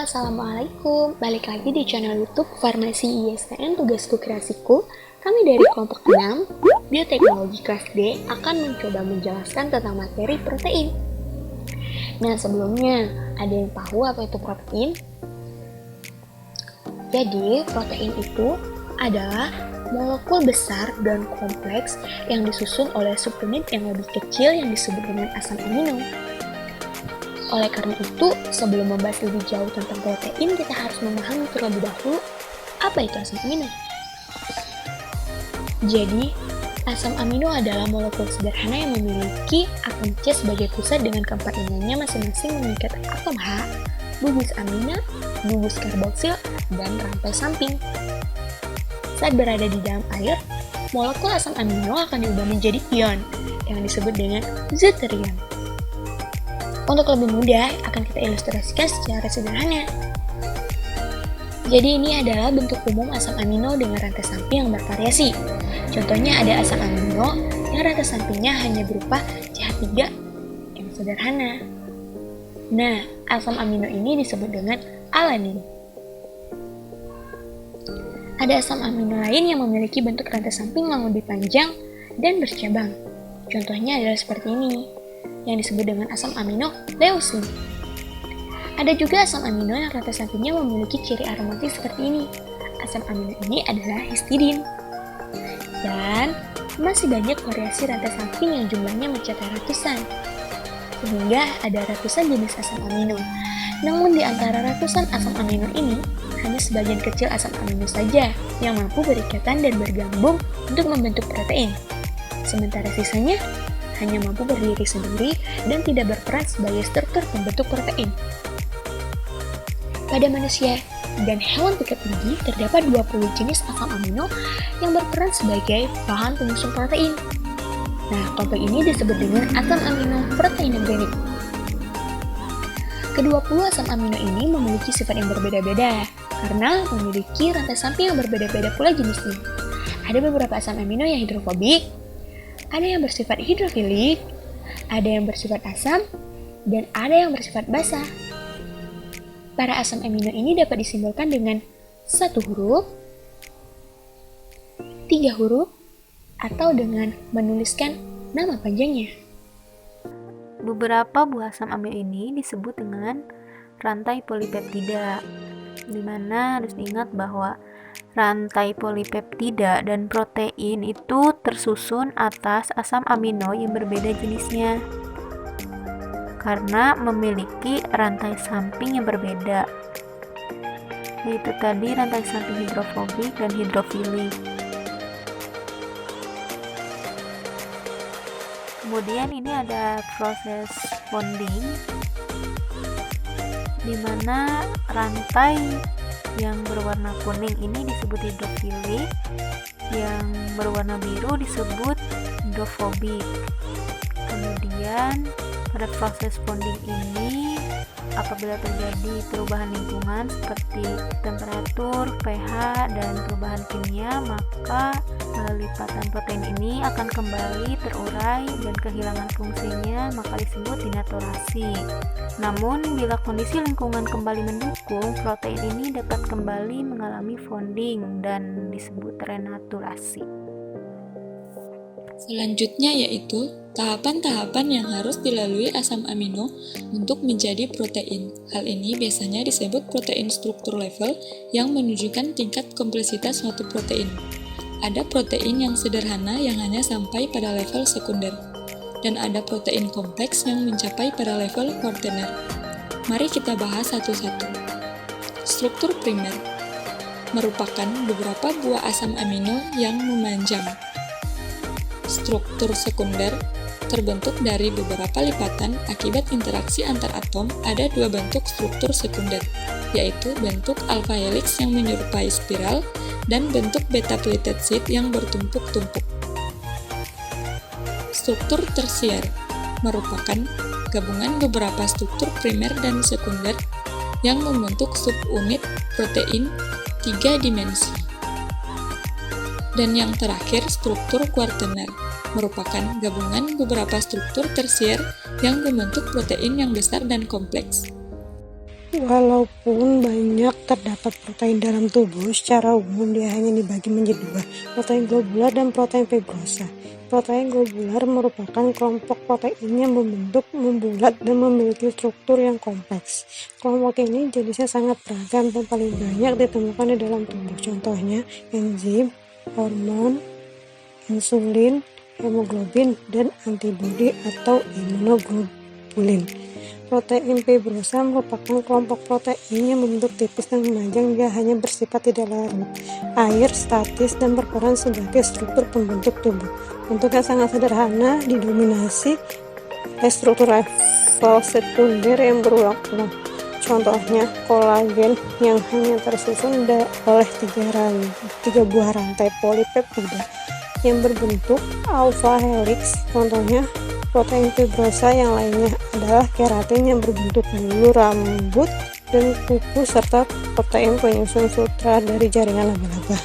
Assalamualaikum, balik lagi di channel YouTube Farmasi ISTN Tugasku Kreasiku. Kami dari kelompok 6, Bioteknologi kelas D akan mencoba menjelaskan tentang materi protein. Nah, sebelumnya, ada yang tahu apa itu protein? Jadi, protein itu adalah molekul besar dan kompleks yang disusun oleh subunit yang lebih kecil yang disebut dengan asam amino. Oleh karena itu, sebelum membahas lebih jauh tentang protein, kita harus memahami terlebih dahulu apa itu asam amino. Jadi, asam amino adalah molekul sederhana yang memiliki atom C sebagai pusat dengan keempat inangnya masing-masing mengikat atom H, gugus amina, gugus karboksil, dan rantai samping. Saat berada di dalam air, molekul asam amino akan diubah menjadi ion yang disebut dengan deuterium. Untuk lebih mudah, akan kita ilustrasikan secara sederhana. Jadi ini adalah bentuk umum asam amino dengan rantai samping yang bervariasi. Contohnya ada asam amino yang rantai sampingnya hanya berupa CH3 yang sederhana. Nah, asam amino ini disebut dengan alanin. Ada asam amino lain yang memiliki bentuk rantai samping yang lebih panjang dan bercabang. Contohnya adalah seperti ini, yang disebut dengan asam amino leusin. Ada juga asam amino yang rantai sampingnya memiliki ciri aromatis seperti ini. Asam amino ini adalah histidin. Dan masih banyak variasi rantai samping yang jumlahnya mencapai ratusan. Sehingga ada ratusan jenis asam amino. Namun di antara ratusan asam amino ini, hanya sebagian kecil asam amino saja yang mampu berikatan dan bergabung untuk membentuk protein. Sementara sisanya hanya mampu berdiri sendiri dan tidak berperan sebagai struktur pembentuk protein. Pada manusia dan hewan pikat gigi terdapat 20 jenis asam amino yang berperan sebagai bahan penyusun protein. Nah, kelompok ini disebut dengan asam amino protein organik. Ke-20 asam amino ini memiliki sifat yang berbeda-beda karena memiliki rantai samping yang berbeda-beda pula jenisnya. Ada beberapa asam amino yang hidrofobik, ada yang bersifat hidrofilik, ada yang bersifat asam, dan ada yang bersifat basa. Para asam amino ini dapat disimbolkan dengan 1 huruf, 3 huruf, atau dengan menuliskan nama panjangnya. Beberapa buah asam amino ini disebut dengan rantai polipeptida, di mana harus diingat bahwa rantai polipeptida dan protein itu tersusun atas asam amino yang berbeda jenisnya karena memiliki rantai samping yang berbeda, yaitu tadi rantai samping hidrofobik dan hidrofilik. Kemudian ini ada proses bonding, di mana rantai yang berwarna kuning ini disebut hidrofilik, yang berwarna biru disebut hidrofobik. Kemudian pada proses bonding ini, apabila terjadi perubahan lingkungan seperti temperatur, pH, dan perubahan kimia, maka lipatan protein ini akan kembali terurai dan kehilangan fungsinya, maka disebut denaturasi. Namun, bila kondisi lingkungan kembali mendukung, protein ini dapat kembali mengalami folding dan disebut renaturasi. Selanjutnya yaitu tahapan-tahapan yang harus dilalui asam amino untuk menjadi protein. Hal ini biasanya disebut protein struktur level yang menunjukkan tingkat kompleksitas suatu protein. Ada protein yang sederhana yang hanya sampai pada level sekunder, dan ada protein kompleks yang mencapai pada level kuaterner. Mari kita bahas satu-satu. Struktur primer merupakan beberapa buah asam amino yang memanjang. Struktur sekunder terbentuk dari beberapa lipatan akibat interaksi antar atom. Ada 2 bentuk struktur sekunder, yaitu bentuk alpha helix yang menyerupai spiral dan bentuk beta pleated sheet yang bertumpuk-tumpuk. Struktur tersier merupakan gabungan beberapa struktur primer dan sekunder yang membentuk subunit protein 3 dimensi. Dan yang terakhir, struktur kuaterner merupakan gabungan beberapa struktur tersier yang membentuk protein yang besar dan kompleks. Walaupun banyak terdapat protein dalam tubuh, secara umum dia hanya dibagi menjadi dua, protein globular dan protein fibrosa. Protein globular merupakan kelompok protein yang membentuk, membulat, dan memiliki struktur yang kompleks. Kelompok ini jenisnya sangat beragam dan paling banyak ditemukan di dalam tubuh. Contohnya enzim, hormon, insulin, hemoglobin, dan antibodi atau imunoglobulin. Protein fibrosa merupakan kelompok protein yang membentuk tipis dan memanjang. Dia hanya bersifat tidak larut air, statis, dan berperan sebagai struktur pembentuk tubuh. Bentuknya sangat sederhana, didominasi oleh struktur level sekunder yang berulang-ulang. Contohnya kolagen yang hanya tersusun oleh tiga buah rantai polipeptida yang berbentuk alpha helix. Contohnya protein fibrosa yang lainnya adalah keratin yang berbentuk bulu rambut dan kuku serta protein penyusun sutra dari jaringan laba-laba.